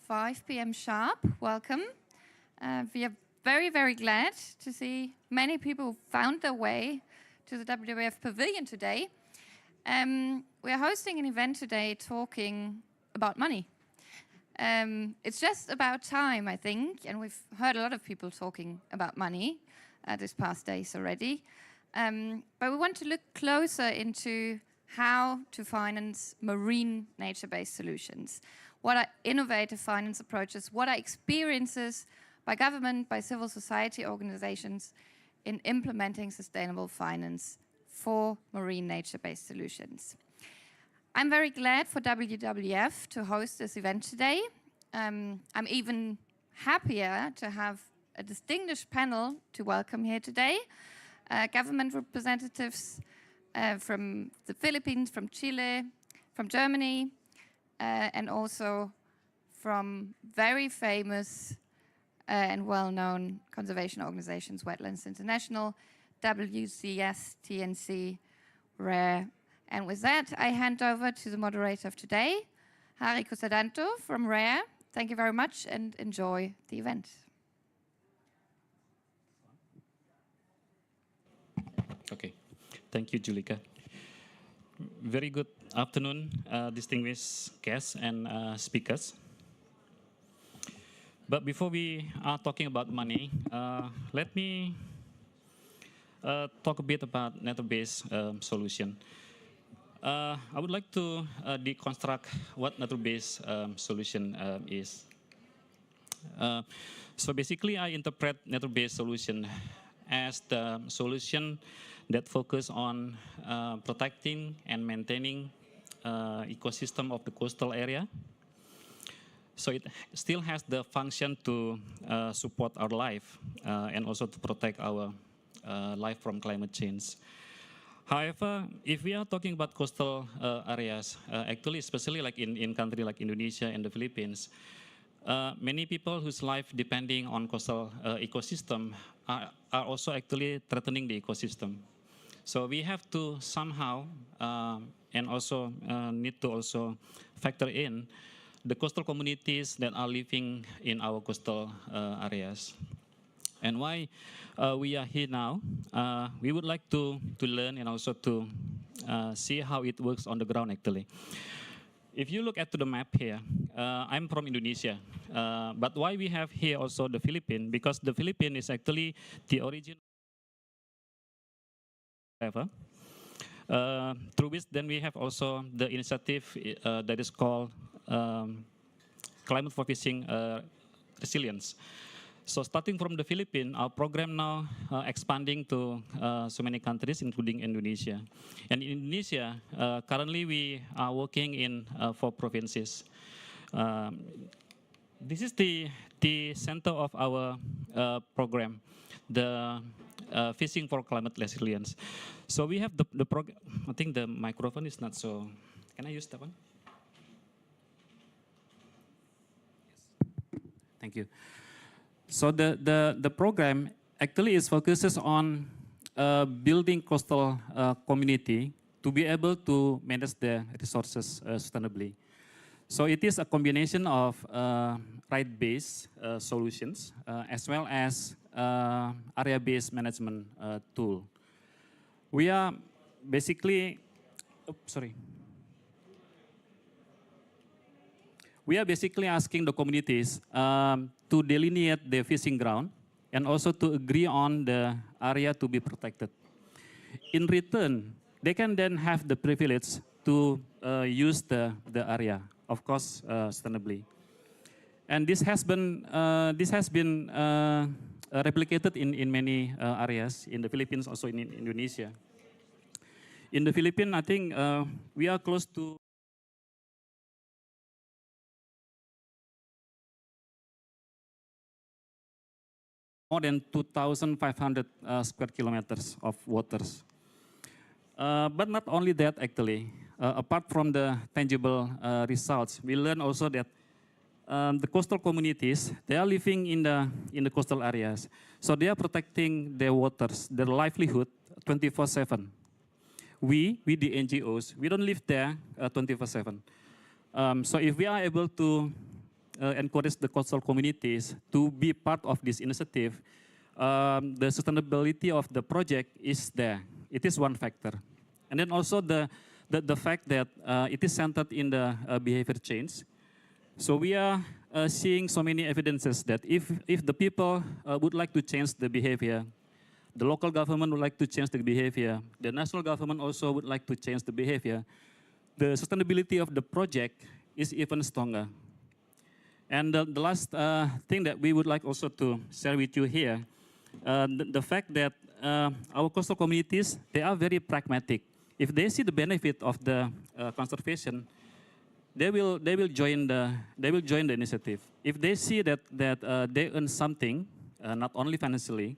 5 p.m. sharp. Welcome. We are very, very glad to see many people who found their way to the WWF Pavilion today. We are hosting an event today talking about money. It's just about time, I think, and we've heard a lot of people talking about money this past days already. But we want to look closer into how to finance marine nature-based solutions. What are innovative finance approaches? What are experiences by government, by civil society organizations in implementing sustainable finance for marine nature-based solutions? I'm very glad for WWF to host this event today. I'm even happier to have a distinguished panel to welcome here today. Government representatives from the Philippines, from Chile, from Germany, and also from very famous and well-known conservation organizations, Wetlands International, WCS, TNC, RARE. And with that, I hand over to the moderator of today, Hari Kusadanto from RARE. Thank you very much and enjoy the event. Okay, thank you, Julika. Very good afternoon, distinguished guests and speakers. But before we are talking about money, let me talk a bit about nature-based solution. I would like to deconstruct what nature-based solution is. So basically, I interpret nature-based solution as the solution that focus on protecting and maintaining ecosystem of the coastal area. So it still has the function to support our life and also to protect our life from climate change. However, if we are talking about coastal areas, actually, especially like in country like Indonesia and the Philippines, many people whose life depending on coastal ecosystem are also actually threatening the ecosystem. So we have to somehow and also need to also factor in the coastal communities that are living in our coastal areas. And why we are here now, we would like to learn and also to see how it works on the ground actually. If you look at the map here, I'm from Indonesia, but why we have here also the Philippines? Because the Philippines is actually the origin ever. Through which then we have also the initiative that is called Climate for Fishing Resilience. So starting from the Philippines, our program now expanding to so many countries, including Indonesia. And in Indonesia, currently we are working in 4 provinces. This is the center of our program, the Fishing for Climate Resilience. So we have the program. I think the microphone is not so. Can I use that one? Yes. Thank you. So the program actually is focuses on building coastal community to be able to manage their resources sustainably. So it is a combination of right-based solutions as well as area-based management tool. We are basically, we are basically asking the communities to delineate their fishing ground and also to agree on the area to be protected. In return, they can then have the privilege to use the area, of course, sustainably. And this has been replicated in many areas in the Philippines, also in Indonesia. In the Philippines, I think we are close to more than 2,500 square kilometers of waters. But not only that, actually, apart from the tangible results, we learn also that the coastal communities, they are living in the coastal areas. So they are protecting their waters, their livelihood 24/7. We the NGOs, we don't live there 24/7. So if we are able to encourage the coastal communities to be part of this initiative, the sustainability of the project is there. It is one factor. And then also the fact that it is centered in the behavior change. So we are seeing so many evidences that if the people would like to change the behavior, the local government would like to change the behavior, the national government also would like to change the behavior, the sustainability of the project is even stronger. And the last thing that we would like also to share with you here, the fact that our coastal communities, they are very pragmatic. If they see the benefit of the conservation, they will join the initiative. If they see that they earn something, not only financially,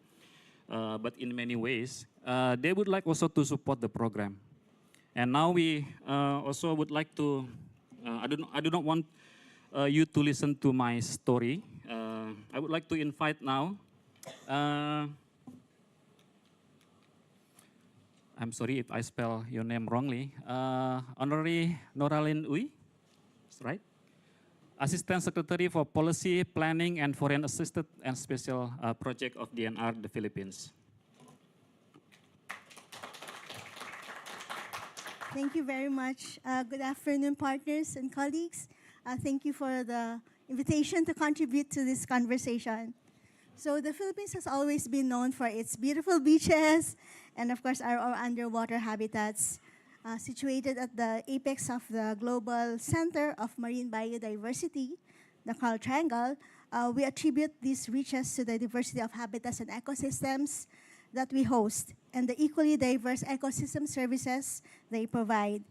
but in many ways, they would like also to support the program. And now we also would like to. I do not want you to listen to my story. I would like to invite now. I'm sorry if I spell your name wrongly. Honorary Noralin Uy, right? Assistant Secretary for Policy, Planning, and Foreign Assisted and Special Project of DNR, the Philippines. Thank you very much. Good afternoon, partners and colleagues. Thank you for the invitation to contribute to this conversation. So the Philippines has always been known for its beautiful beaches and, of course, our underwater habitats. Situated at the apex of the Global Center of Marine Biodiversity, the Coral Triangle, we attribute these riches to the diversity of habitats and ecosystems that we host and the equally diverse ecosystem services they provide.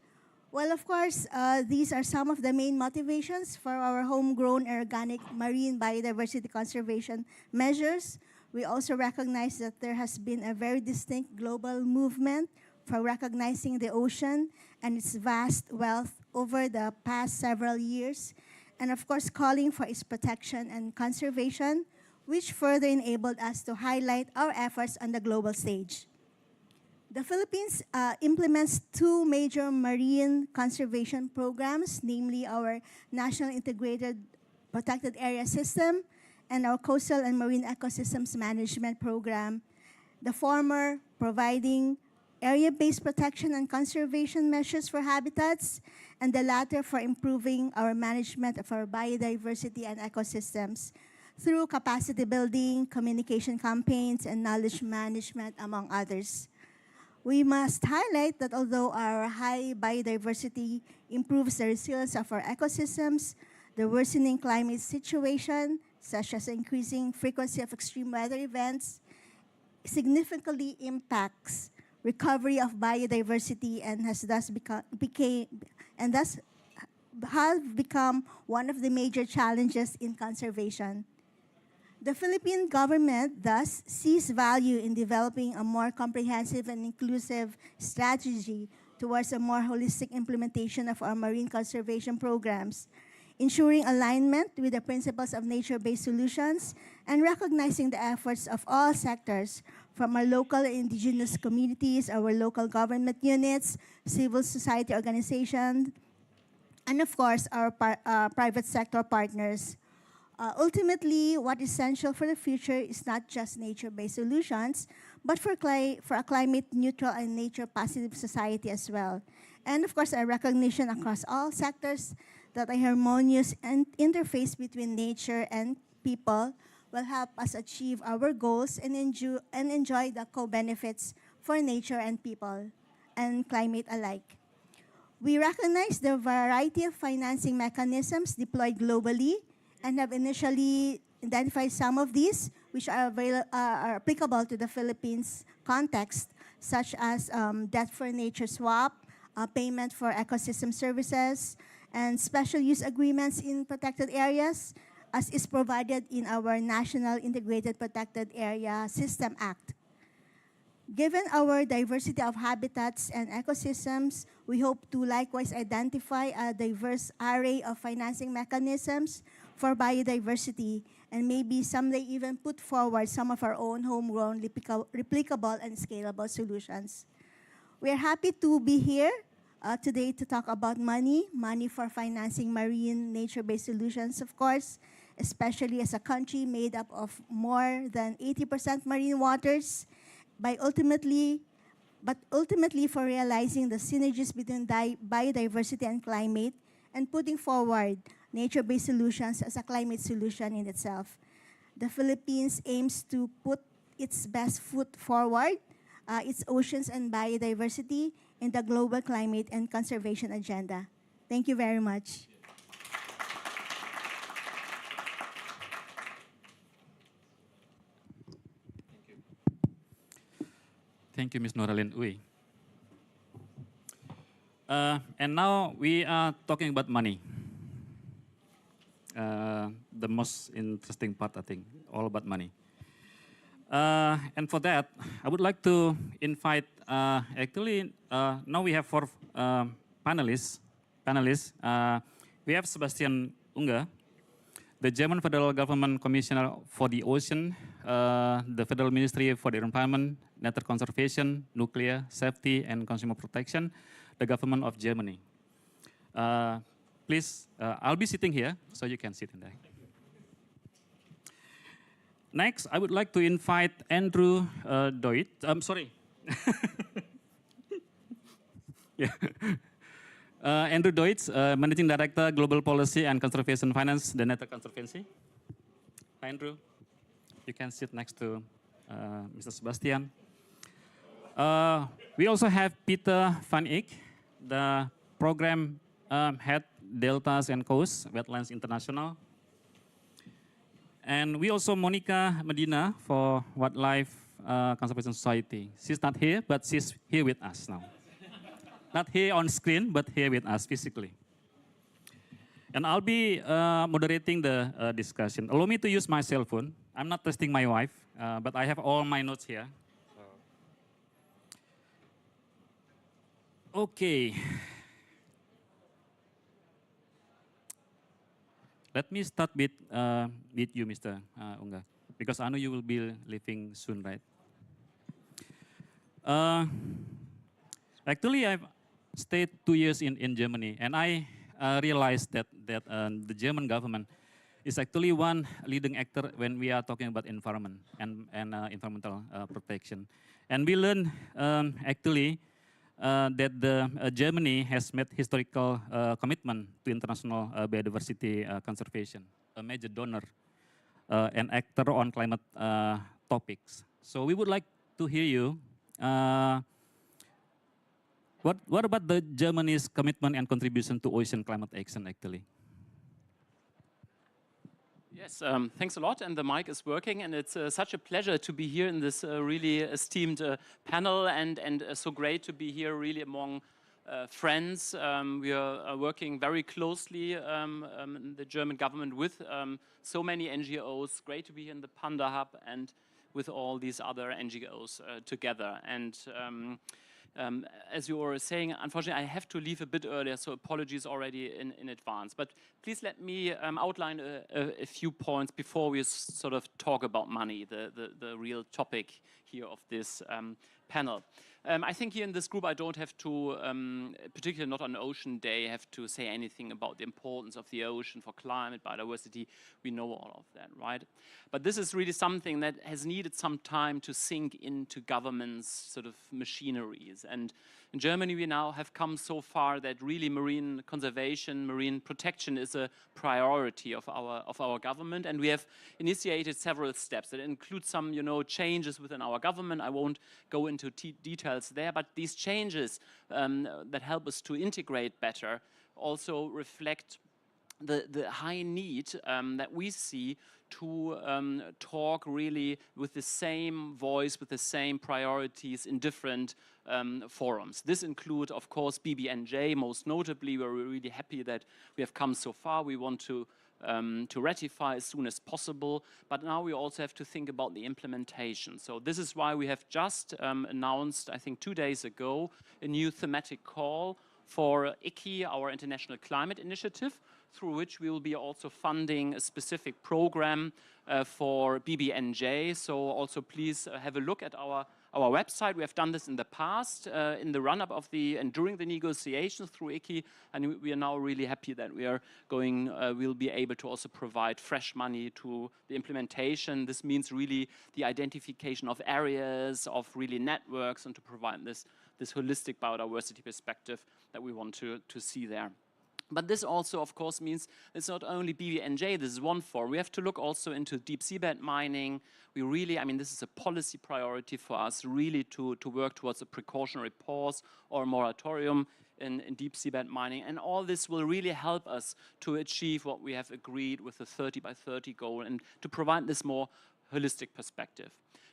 Well, of course, these are some of the main motivations for our homegrown organic marine biodiversity conservation measures. We also recognize that there has been a very distinct global movement for recognizing the ocean and its vast wealth over the past several years, and of course calling for its protection and conservation, which further enabled us to highlight our efforts on the global stage. The Philippines implements two major marine conservation programs, namely our National Integrated Protected Area System and our Coastal and Marine Ecosystems Management Program, the former providing area-based protection and conservation measures for habitats, and the latter for improving our management of our biodiversity and ecosystems through capacity building, communication campaigns, and knowledge management, among others. We must highlight that although our high biodiversity improves the resilience of our ecosystems, the worsening climate situation, such as increasing frequency of extreme weather events, significantly impacts recovery of biodiversity and has thus become one of the major challenges in conservation. The Philippine government thus sees value in developing a more comprehensive and inclusive strategy towards a more holistic implementation of our marine conservation programs, ensuring alignment with the principles of nature-based solutions and recognizing the efforts of all sectors, from our local and indigenous communities, our local government units, civil society organizations, and of course, our private sector partners. Ultimately, what is essential for the future is not just nature-based solutions, but for a climate-neutral and nature-positive society as well. And of course, a recognition across all sectors that a harmonious interface between nature and people will help us achieve our goals and enjoy the co-benefits for nature and people and climate alike. We recognize the variety of financing mechanisms deployed globally and have initially identified some of these which are applicable to the Philippines context, such as debt for nature swap, payment for ecosystem services, and special use agreements in protected areas, as is provided in our National Integrated Protected Area System Act. Given our diversity of habitats and ecosystems, we hope to likewise identify a diverse array of financing mechanisms for biodiversity and maybe someday even put forward some of our own homegrown replicable and scalable solutions. We are happy to be here today to talk about money for financing marine nature-based solutions, of course, especially as a country made up of more than 80% marine waters, but ultimately for realizing the synergies between biodiversity and climate and putting forward nature-based solutions as a climate solution in itself. The Philippines aims to put its best foot forward, its oceans and biodiversity in the global climate and conservation agenda. Thank you very much. Thank you, Ms. Noraline Uy. And now we are talking about money. The most interesting part, I think, all about money. And for that, I would like to invite, now we have 4 panelists. We have Sebastian Unger, the German Federal Government Commissioner for the Ocean, the Federal Ministry for the Environment, Nature Conservation, Nuclear Safety and Consumer Protection, the Government of Germany. Please, I'll be sitting here, so you can sit in there. Next, I would like to invite Andrew Deutsch. I'm sorry. Yeah. Andrew Deutsch, Managing Director, Global Policy and Conservation Finance, the Nature Conservancy. Hi, Andrew. You can sit next to Mr. Sebastian. We also have Peter van Eyck, the Program Head, Deltas and Coasts, Wetlands International. And we also Monica Medina for Wildlife Conservation Society. She's not here, but she's here with us now. Not here on screen, but here with us physically. And I'll be moderating the discussion. Allow me to use my cell phone. I'm not testing my wife, but I have all my notes here. Okay. Let me start with you, Mr. Unger, because I know you will be leaving soon, right? Actually, I've stayed 2 years in Germany, and I realized that the German government is actually one leading actor when we are talking about environment and environmental protection. And we learned actually that Germany has made historical commitment to international biodiversity conservation, a major donor and actor on climate topics. So we would like to hear you. What about the Germany's commitment and contribution to ocean climate action actually? Yes, thanks a lot, and the mic is working, and it's such a pleasure to be here in this really esteemed panel, and so great to be here really among friends. We are working very closely, the German government, with so many NGOs. Great to be here in the Panda Hub and with all these other NGOs together. And as you were saying, unfortunately, I have to leave a bit earlier, so apologies already in advance. But please let me outline a few points before we sort of talk about money, the real topic here of this panel. I think here in this group I don't have to, particularly not on Ocean Day, have to say anything about the importance of the ocean for climate, biodiversity. We know all of that, right? But this is really something that has needed some time to sink into governments' sort of machineries. And in Germany we now have come so far that really marine conservation, marine protection is a priority of our government, and we have initiated several steps that include some, changes within our government. I won't go into details there, but these changes that help us to integrate better also reflect the high need that we see to talk really with the same voice, with the same priorities in different forums. This includes, of course, BBNJ. Most notably, we're really happy that we have come so far. We want to ratify as soon as possible, but now we also have to think about the implementation. So this is why we have just announced, I think 2 days ago, a new thematic call for ICCI, our International Climate Initiative, through which we will be also funding a specific program for BBNJ. So also please have a look at our our website. We have done this in the past, in the run-up of and during the negotiations through ICI, and we are now really happy that we are going, we'll be able to also provide fresh money to the implementation. This means really the identification of areas, of really networks, and to provide this holistic biodiversity perspective that we want to see there. But this also, of course, means it's not only BBNJ, this is one form. We have to look also into deep seabed mining. We really, I mean, this is a policy priority for us, really to work towards a precautionary pause or a moratorium in deep seabed mining. And all this will really help us to achieve what we have agreed with the 30 by 30 goal and to provide this more holistic perspective.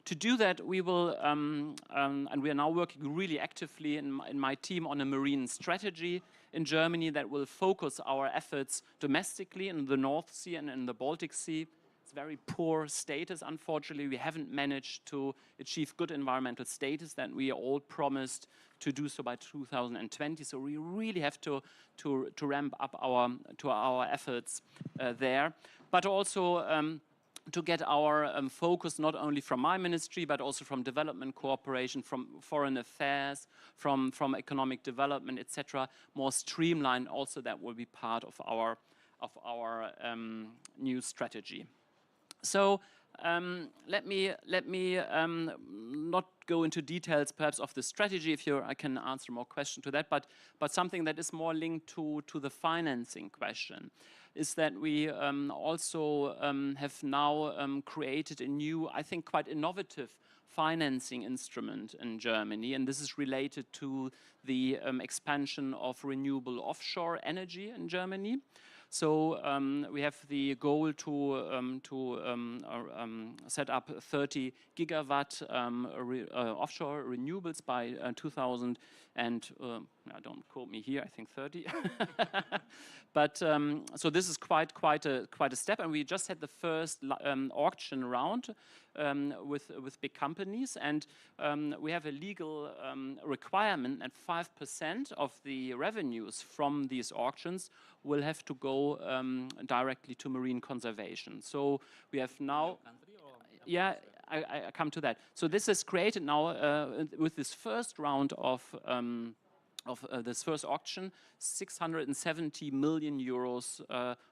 To do that, we will, and we are now working really actively in my team on a marine strategy in Germany that will focus our efforts domestically in the North Sea and in the Baltic Sea. It's very poor status, unfortunately. We haven't managed to achieve good environmental status that we all promised to do so by 2020. So we really have to ramp up our efforts there. But also, to get our focus not only from my ministry, but also from development cooperation, from foreign affairs, from economic development, etc., more streamlined. Also, that will be part of our new strategy. So let me not go into details, perhaps, of the strategy. I can answer more questions to that, but something that is more linked to the financing question is that we also have now created a new, I think, quite innovative financing instrument in Germany, and this is related to the expansion of renewable offshore energy in Germany. So we have the goal to set up 30 gigawatt offshore renewables by 2000 and don't quote me here, I think 30. But so this is quite a step, and we just had the first auction round with big companies, and we have a legal requirement that 5% of the revenues from these auctions will have to go directly to marine conservation. So we have now, yeah, I come to that. So this is created now with this first round of this first auction, 670 million euros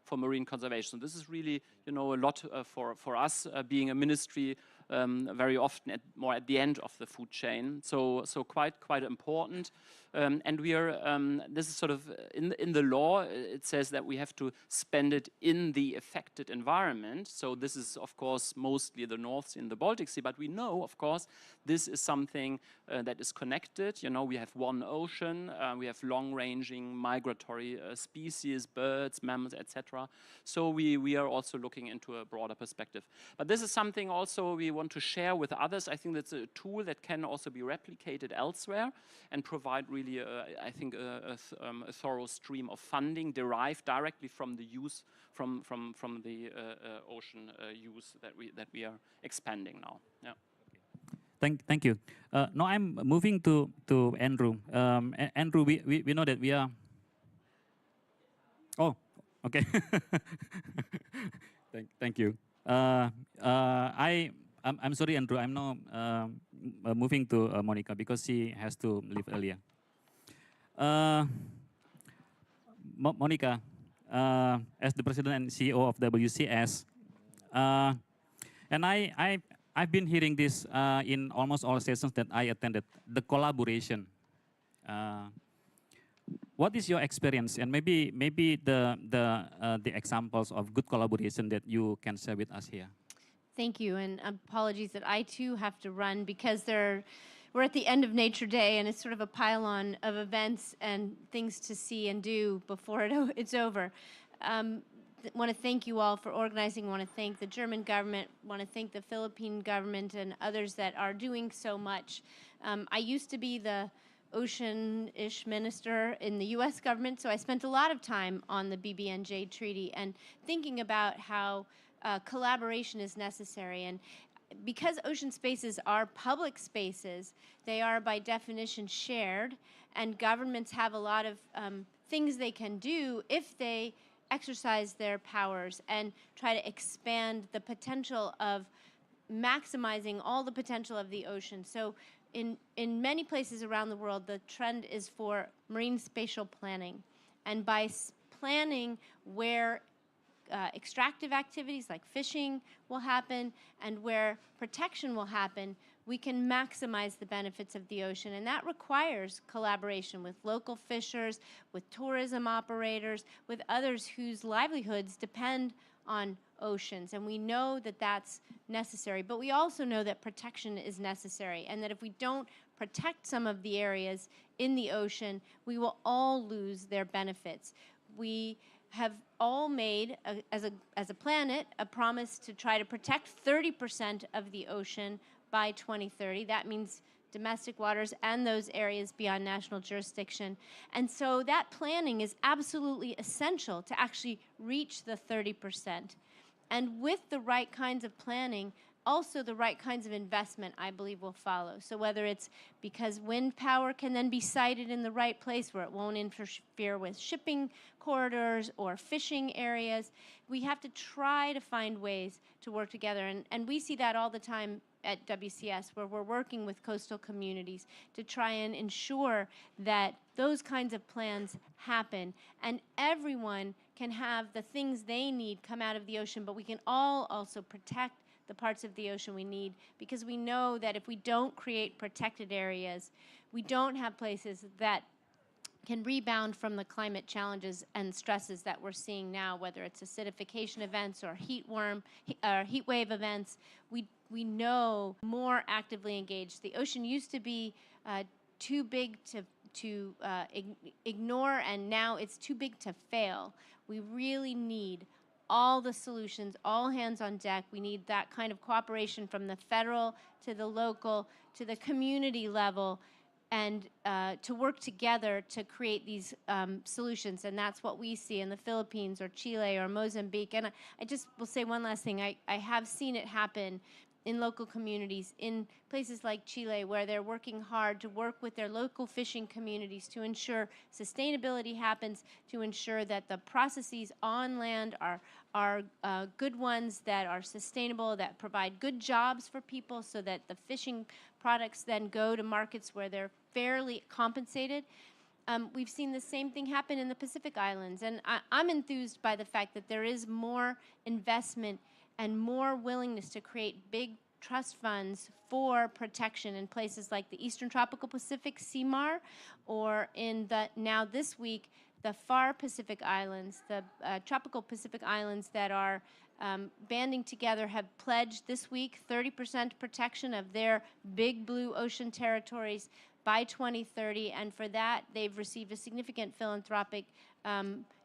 for marine conservation. This is really, a lot for us being a ministry very often more at the end of the food chain. So quite important. And we are, this is sort of, in the law, it says that we have to spend it in the affected environment. So this is, of course, mostly the North Sea and the Baltic Sea, but we know, of course, this is something that is connected. We have one ocean, we have long-ranging migratory species, birds, mammals, etc. So we are also looking into a broader perspective. But this is something also we want to share with others. I think that's a tool that can also be replicated elsewhere and provide really, I think, a thorough stream of funding derived directly from the use, from the ocean use that we are expanding now. Yeah. Thank you. Now I'm moving to Andrew. Andrew, we know that we are. Oh, okay. Thank you. I'm sorry, Andrew. I'm now moving to Monica because she has to leave earlier. Monica, as the president and CEO of WCS, and I've been hearing this in almost all sessions that I attended, the collaboration. What is your experience, and maybe the examples of good collaboration that you can share with us here? Thank you, and apologies that I too have to run because we're at the end of Nature Day, and it's sort of a pile-on of events and things to see and do before it's over. Want to thank you all for organizing. Want to thank the German government. Want to thank the Philippine government and others that are doing so much. I used to be the ocean-ish minister in the U.S. government, so I spent a lot of time on the BBNJ treaty and thinking about how collaboration is necessary. And because ocean spaces are public spaces, they are by definition shared, and governments have a lot of things they can do if they exercise their powers and try to expand the potential of maximizing all the potential of the ocean. So in many places around the world, the trend is for marine spatial planning. And by planning where extractive activities like fishing will happen and where protection will happen, we can maximize the benefits of the ocean. And that requires collaboration with local fishers, with tourism operators, with others whose livelihoods depend on oceans. And we know that that's necessary. But we also know that protection is necessary, and that if we don't protect some of the areas in the ocean, we will all lose their benefits. We have all made, as a planet, a promise to try to protect 30% of the ocean by 2030. That means domestic waters and those areas beyond national jurisdiction. And so that planning is absolutely essential to actually reach the 30%. And with the right kinds of planning, also the right kinds of investment, I believe, will follow. So whether it's because wind power can then be sited in the right place where it won't interfere with shipping corridors or fishing areas, we have to try to find ways to work together. And we see that all the time at WCS, where we're working with coastal communities to try and ensure that those kinds of plans happen and everyone can have the things they need come out of the ocean, but we can all also protect the parts of the ocean we need, because we know that if we don't create protected areas, we don't have places that can rebound from the climate challenges and stresses that we're seeing now, whether it's acidification events or heat wave events. We know more actively engaged. The ocean used to be too big to ignore, and now it's too big to fail. We really need all the solutions, all hands on deck. We need that kind of cooperation from the federal to the local to the community level, and to work together to create these solutions. And that's what we see in the Philippines or Chile or Mozambique. And I just will say one last thing. I have seen it happen in local communities, in places like Chile, where they're working hard to work with their local fishing communities to ensure sustainability happens, to ensure that the processes on land are good ones, that are sustainable, that provide good jobs for people, so that the fishing products then go to markets where they're fairly compensated. We've seen the same thing happen in the Pacific Islands, and I'm enthused by the fact that there is more investment and more willingness to create big trust funds for protection in places like the Eastern Tropical Pacific, CMAR, or in now this week, the far Pacific Islands, the tropical Pacific Islands that are banding together have pledged this week 30% protection of their big blue ocean territories by 2030, and for that they've received a significant philanthropic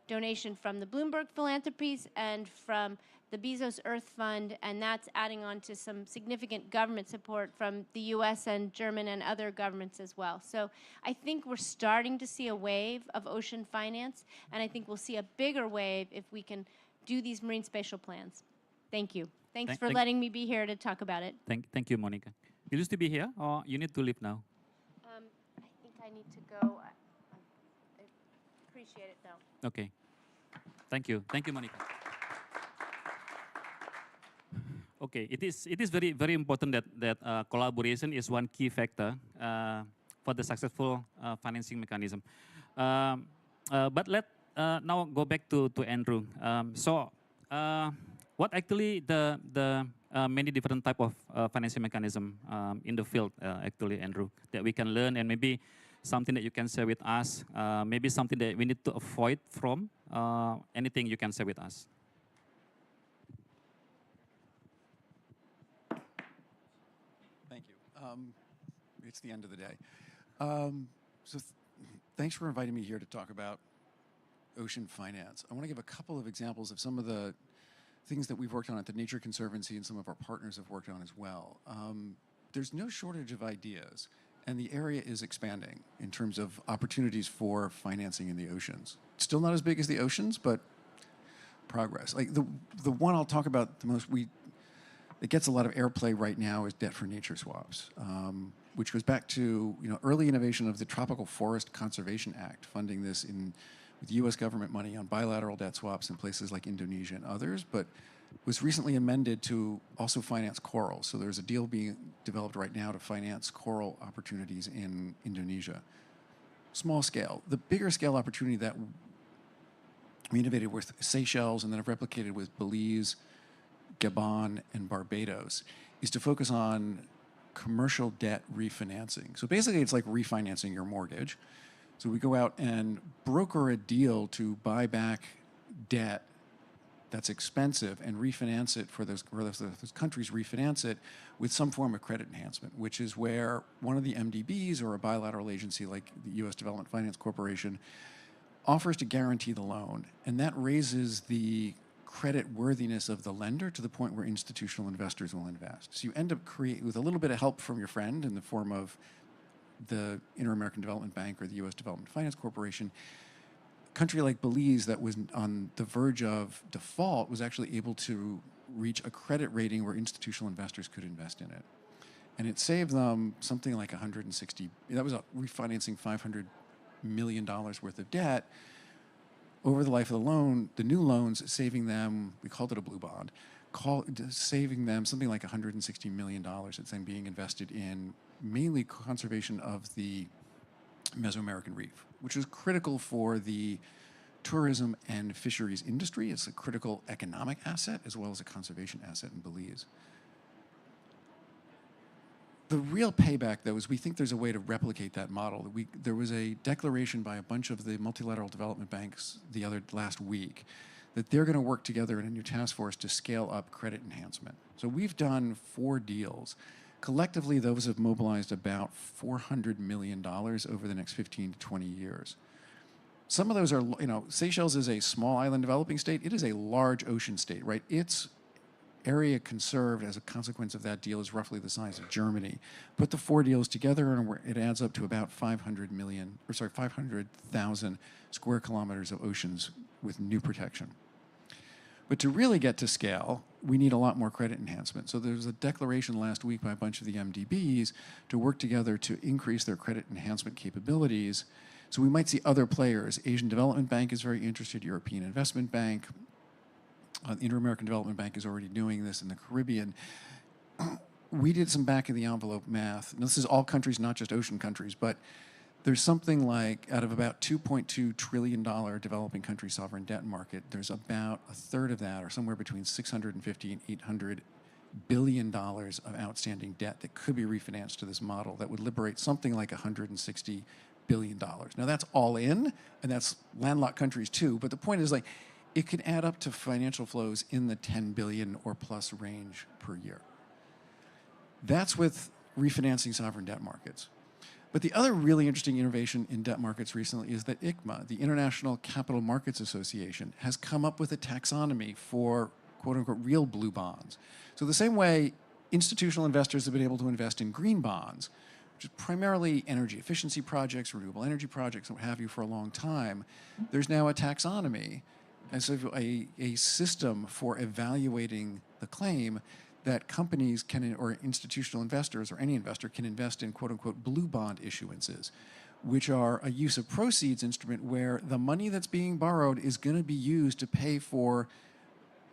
donation from the Bloomberg Philanthropies and from the Bezos Earth Fund, and that's adding on to some significant government support from the US and German and other governments as well. So I think we're starting to see a wave of ocean finance, and I think we'll see a bigger wave if we can do these marine spatial plans. Thank you. Thanks for letting me be here to talk about it. Thank you, Monica. You used to be here, or you need to leave now? I think I need to go. I appreciate it, though. Okay. Thank you, Monica. Okay, it is very important that collaboration is one key factor for the successful financing mechanism. But let now go back to Andrew. What actually the many different type of financing mechanism in the field, actually, Andrew, that we can learn, and maybe something that you can share with us, maybe something that we need to avoid from, anything you can share with us. Thank you. It's the end of the day. Thanks for inviting me here to talk about ocean finance. I want to give a couple of examples of some of the things that we've worked on at the Nature Conservancy and some of our partners have worked on as well. There's no shortage of ideas, and the area is expanding in terms of opportunities for financing in the oceans. Still not as big as the oceans, but progress. Like the one I'll talk about the most, it gets a lot of airplay right now, is debt for nature swaps, which goes back to early innovation of the Tropical Forest Conservation Act, funding this with U.S. government money on bilateral debt swaps in places like Indonesia and others. But was recently amended to also finance coral. So there's a deal being developed right now to finance coral opportunities in Indonesia. Small scale. The bigger scale opportunity that we innovated with Seychelles and then have replicated with Belize, Gabon, and Barbados is to focus on commercial debt refinancing. So basically it's like refinancing your mortgage. So we go out and broker a deal to buy back debt that's expensive and refinance it for those countries, refinance it with some form of credit enhancement, which is where one of the MDBs or a bilateral agency like the U.S. Development Finance Corporation offers to guarantee the loan, and that raises the credit worthiness of the lender to the point where institutional investors will invest. So you end up with a little bit of help from your friend in the form of the Inter-American Development Bank or the U.S. Development Finance Corporation. A country like Belize that was on the verge of default was actually able to reach a credit rating where institutional investors could invest in it. And it saved them something like 160, that was refinancing $500 million worth of debt over the life of the loan, the new loans saving them, we called it a blue bond, saving them something like $160 million. It's then being invested in mainly conservation of the Mesoamerican reef, which is critical for the tourism and fisheries industry. It's a critical economic asset as well as a conservation asset in Belize. The real payback, though, is we think there's a way to replicate that model. There was a declaration by a bunch of the multilateral development banks last week that they're going to work together in a new task force to scale up credit enhancement. So we've done 4 deals. Collectively, those have mobilized about $400 million over the next 15 to 20 years. Some of those are, Seychelles is a small island developing state. It is a large ocean state, right? Its area conserved as a consequence of that deal is roughly the size of Germany. Put the 4 deals together and it adds up to about 500,000 square kilometers of oceans with new protection. But to really get to scale, we need a lot more credit enhancement. So there was a declaration last week by a bunch of the MDBs to work together to increase their credit enhancement capabilities. So we might see other players. Asian Development Bank is very interested, European Investment Bank, the Inter-American Development Bank is already doing this in the Caribbean. We did some back-of-the-envelope math. Now, this is all countries, not just ocean countries, but there's something like, out of about $2.2 trillion developing country sovereign debt market, there's about a third of that, or somewhere between $650 and $800 billion of outstanding debt that could be refinanced to this model that would liberate something like $160 billion. Now, that's all in, and that's landlocked countries too, but the point is, it could add up to financial flows in the 10 billion or plus range per year. That's with refinancing sovereign debt markets. But the other really interesting innovation in debt markets recently is that ICMA, the International Capital Markets Association, has come up with a taxonomy for quote-unquote real blue bonds. So the same way institutional investors have been able to invest in green bonds, which is primarily energy efficiency projects, renewable energy projects, and what have you for a long time, there's now a taxonomy and so a system for evaluating the claim that companies can, or institutional investors, or any investor can invest in quote-unquote blue bond issuances, which are a use of proceeds instrument where the money that's being borrowed is going to be used to pay for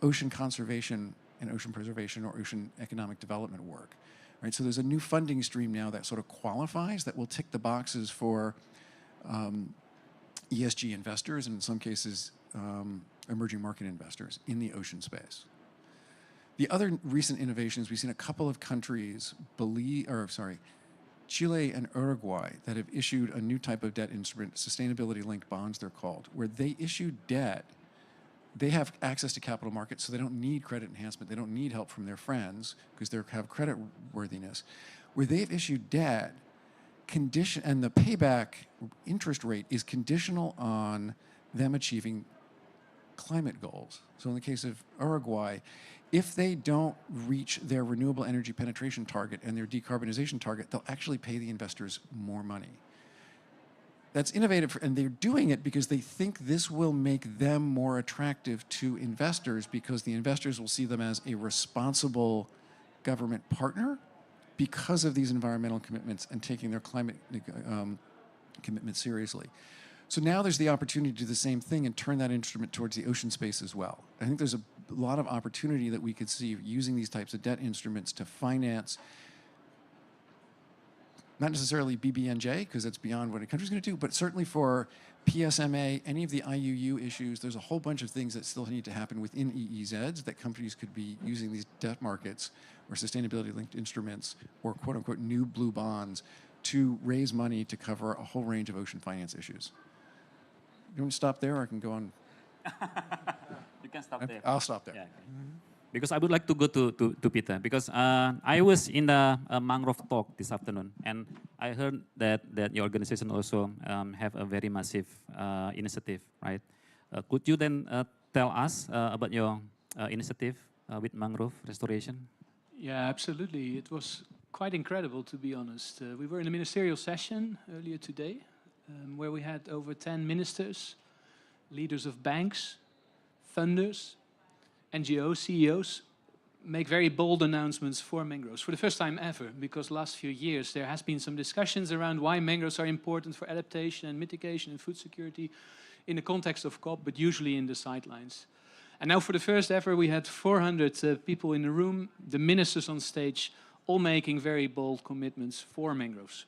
ocean conservation and ocean preservation or ocean economic development work. Right? So there's a new funding stream now that sort of qualifies, that will tick the boxes for ESG investors, and in some cases, emerging market investors in the ocean space. The other recent innovations, we've seen a couple of countries, Chile and Uruguay, that have issued a new type of debt instrument, sustainability-linked bonds they're called, where they issue debt. They have access to capital markets, so they don't need credit enhancement. They don't need help from their friends because they have credit worthiness. Where they've issued debt, and the payback interest rate is conditional on them achieving climate goals. So in the case of Uruguay, if they don't reach their renewable energy penetration target and their decarbonization target, they'll actually pay the investors more money. That's innovative, and they're doing it because they think this will make them more attractive to investors because the investors will see them as a responsible government partner because of these environmental commitments and taking their climate commitments seriously. So now there's the opportunity to do the same thing and turn that instrument towards the ocean space as well. I think there's a lot of opportunity that we could see using these types of debt instruments to finance, not necessarily BBNJ, because it's beyond what a country's going to do, but certainly for PSMA, any of the IUU issues, there's a whole bunch of things that still need to happen within EEZs that companies could be using these debt markets or sustainability-linked instruments or quote-unquote new blue bonds to raise money to cover a whole range of ocean finance issues. You want to stop there, or I can go on? You can stop there. I'll stop there. Yeah, okay. Because I would like to go to Peter, because I was in the mangrove talk this afternoon, and I heard that your organization also have a very massive initiative, right? Could you then tell us about your initiative with mangrove restoration? Yeah, absolutely. It was quite incredible, to be honest. We were in a ministerial session earlier today, where we had over 10 ministers, leaders of banks, funders, NGOs, CEOs, make very bold announcements for mangroves for the first time ever, because last few years there has been some discussions around why mangroves are important for adaptation and mitigation and food security in the context of COP, but usually in the sidelines. And now for the first ever we had 400 people in the room, the ministers on stage, all making very bold commitments for mangroves.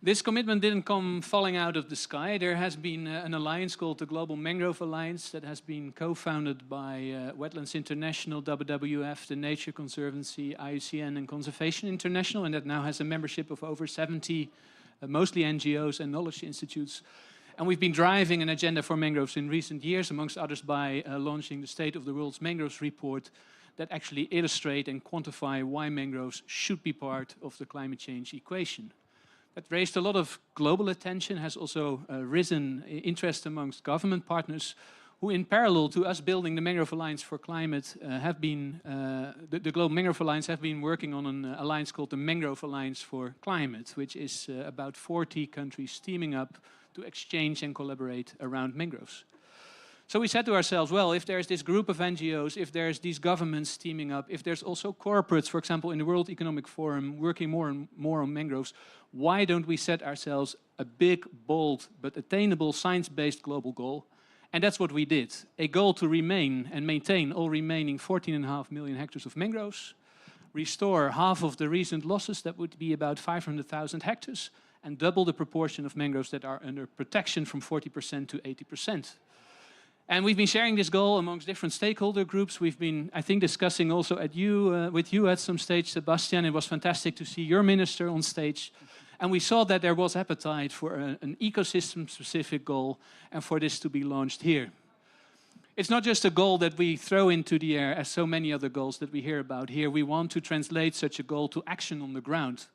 This commitment didn't come falling out of the sky. There has been an alliance called the Global Mangrove Alliance that has been co-founded by Wetlands International, WWF, the Nature Conservancy, IUCN and Conservation International, and that now has a membership of over 70, mostly NGOs and knowledge institutes. And we've been driving an agenda for mangroves in recent years, amongst others by launching the State of the World's Mangroves report that actually illustrate and quantify why mangroves should be part of the climate change equation. That raised a lot of global attention, has also risen interest amongst government partners who, in parallel to us building the Mangrove Alliance for Climate, the Global Mangrove Alliance have been working on an alliance called the Mangrove Alliance for Climate, which is about 40 countries teaming up to exchange and collaborate around mangroves. So we said to ourselves, well, if there's this group of NGOs, if there's these governments teaming up, if there's also corporates, for example, in the World Economic Forum, working more and more on mangroves, why don't we set ourselves a big, bold, but attainable science-based global goal? And that's what we did. A goal to remain and maintain all remaining 14.5 million hectares of mangroves, restore half of the recent losses, that would be about 500,000 hectares, and double the proportion of mangroves that are under protection from 40% to 80%. And we've been sharing this goal amongst different stakeholder groups. We've been, I think, discussing also with you at some stage, Sebastian. It was fantastic to see your minister on stage. And we saw that there was appetite for an ecosystem-specific goal and for this to be launched here. It's not just a goal that we throw into the air as so many other goals that we hear about here. We want to translate such a goal to action on the ground.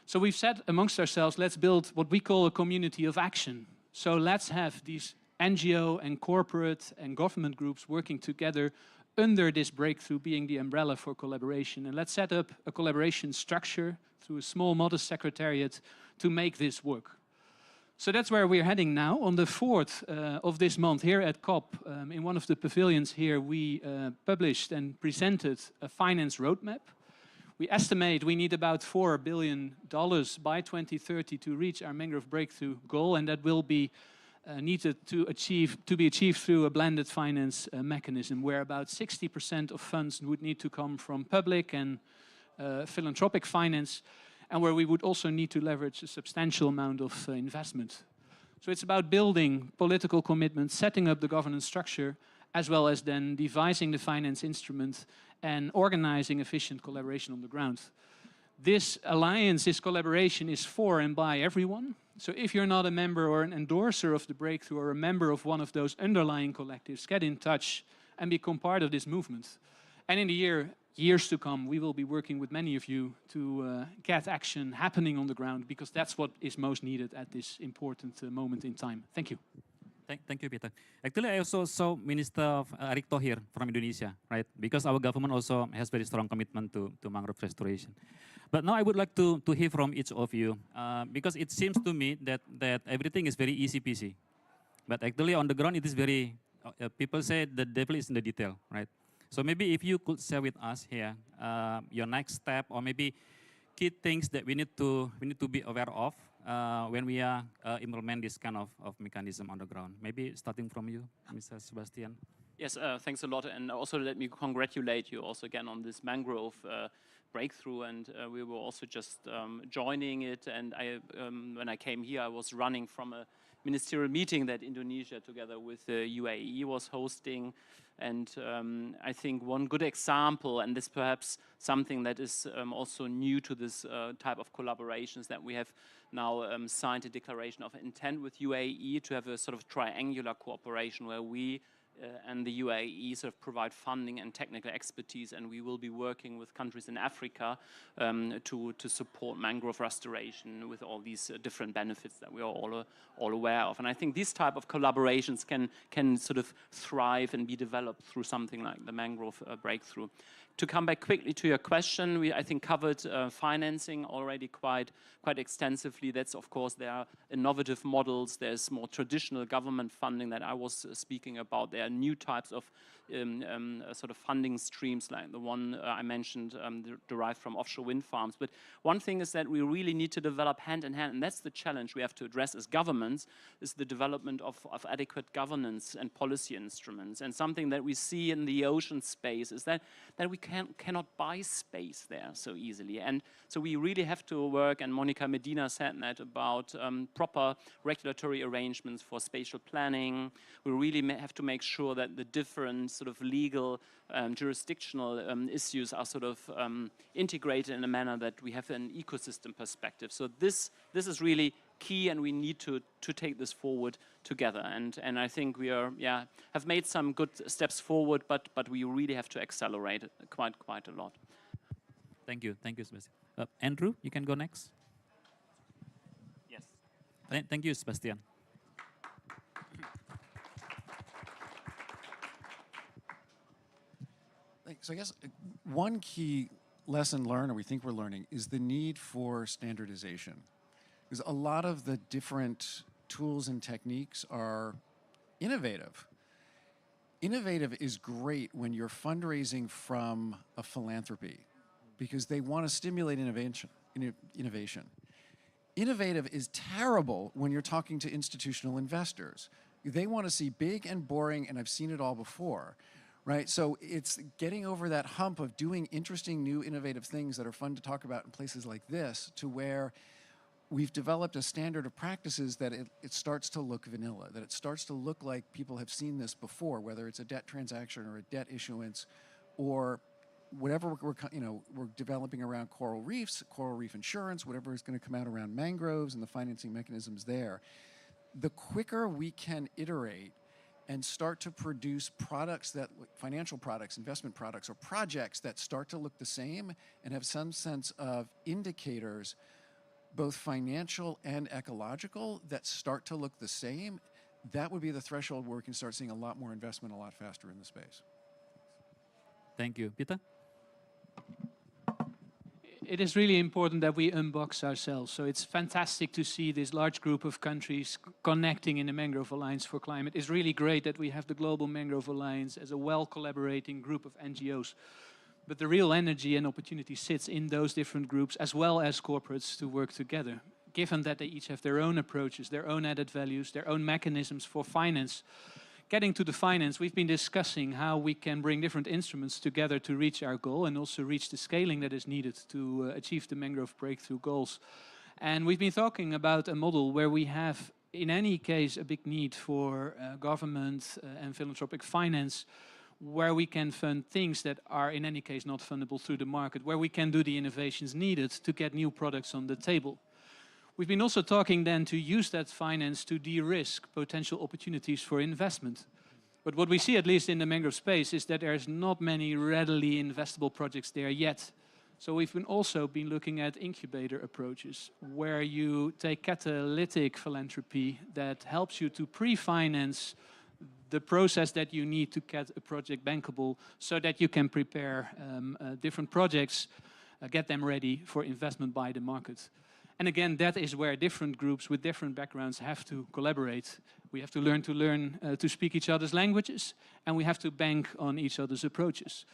So we've said amongst ourselves, let's build what we call a community of action. So let's have these NGO and corporate and government groups working together under this breakthrough being the umbrella for collaboration. And let's set up a collaboration structure through a small, modest secretariat to make this work. So that's where we're heading now. On the 4th of this month here at COP, in one of the pavilions here, we published and presented a finance roadmap. We estimate we need about $4 billion by 2030 to reach our mangrove breakthrough goal, and that will be needed to be achieved through a blended finance mechanism, where about 60% of funds would need to come from public and philanthropic finance, and where we would also need to leverage a substantial amount of investment. So it's about building political commitments, setting up the governance structure, as well as then devising the finance instrument and organizing efficient collaboration on the ground. This alliance, this collaboration is for and by everyone. So if you're not a member or an endorser of the breakthrough or a member of one of those underlying collectives, get in touch and become part of this movement. And in the years to come, we will be working with many of you to get action happening on the ground, because that's what is most needed at this important moment in time. Thank you. Thank you, Peter. Actually, I also saw Minister Erick Thohir from Indonesia, right? Because our government also has very strong commitment to mangrove restoration. But now I would like to hear from each of you, because it seems to me that everything is very easy peasy. But actually on the ground it is very, people say the devil is in the detail, right? So maybe if you could share with us here your next step, or maybe key things that we need to be aware of when we are implement this kind of mechanism on the ground? Maybe starting from you, Mr. Sebastian. Yes, thanks a lot. And also let me congratulate you also again on this mangrove breakthrough. And we were also just joining it. And when I came here, I was running from a ministerial meeting that Indonesia, together with the UAE, was hosting. And I think one good example, and this perhaps something that is also new to this type of collaborations, that we have now signed a declaration of intent with UAE to have a sort of triangular cooperation where we and the UAE sort of provide funding and technical expertise, and we will be working with countries in Africa to support mangrove restoration with all these different benefits that we are all aware of. And I think these type of collaborations can sort of thrive and be developed through something like the mangrove breakthrough. To come back quickly to your question, we, I think, covered financing already quite extensively. That's, of course, there are innovative models. There's more traditional government funding that I was speaking about. There are new types of sort of funding streams like the one I mentioned derived from offshore wind farms. But one thing is that we really need to develop hand in hand, and that's the challenge we have to address as governments, is the development of adequate governance and policy instruments. And something that we see in the ocean space is that we cannot buy space there so easily. And so we really have to work, and Monica Medina said that, about proper regulatory arrangements for spatial planning. We really have to make sure that the different sort of legal jurisdictional issues are sort of integrated in a manner that we have an ecosystem perspective. So this is really key, and we need to take this forward together. And I think we are have made some good steps forward, but we really have to accelerate it quite a lot. Thank you, Sebastian. Andrew, you can go next. Yes. Thank you, Sebastian. So I guess one key lesson learned, or we think we're learning, is the need for standardization. Because a lot of the different tools and techniques are innovative. Innovative is great when you're fundraising from a philanthropy, because they want to stimulate innovation. Innovative is terrible when you're talking to institutional investors. They want to see big and boring, and I've seen it all before. Right, so it's getting over that hump of doing interesting, new, innovative things that are fun to talk about in places like this, to where we've developed a standard of practices that it starts to look vanilla, that it starts to look like people have seen this before, whether it's a debt transaction or a debt issuance, or whatever we're developing around coral reefs, coral reef insurance, whatever is going to come out around mangroves and the financing mechanisms there. The quicker we can iterate and start to produce products that, financial products, investment products, or projects that start to look the same and have some sense of indicators, both financial and ecological, that start to look the same, that would be the threshold where we can start seeing a lot more investment a lot faster in the space. Thank you. Peter? It is really important that we unbox ourselves. So it's fantastic to see this large group of countries connecting in the Mangrove Alliance for Climate. It's really great that we have the Global Mangrove Alliance as a well-collaborating group of NGOs. But the real energy and opportunity sits in those different groups, as well as corporates, to work together. Given that they each have their own approaches, their own added values, their own mechanisms for finance. Getting to the finance, we've been discussing how we can bring different instruments together to reach our goal, and also reach the scaling that is needed to achieve the mangrove breakthrough goals. And we've been talking about a model where we have, in any case, a big need for government and philanthropic finance, where we can fund things that are, in any case, not fundable through the market, where we can do the innovations needed to get new products on the table. We've been also talking then to use that finance to de-risk potential opportunities for investment. But what we see, at least in the mangrove space, is that there's not many readily investable projects there yet. So we've also been looking at incubator approaches, where you take catalytic philanthropy that helps you to pre-finance the process that you need to get a project bankable, so that you can prepare different projects, get them ready for investment by the market. And again, that is where different groups with different backgrounds have to collaborate. We have to learn to speak each other's languages, and we have to bank on each other's approaches.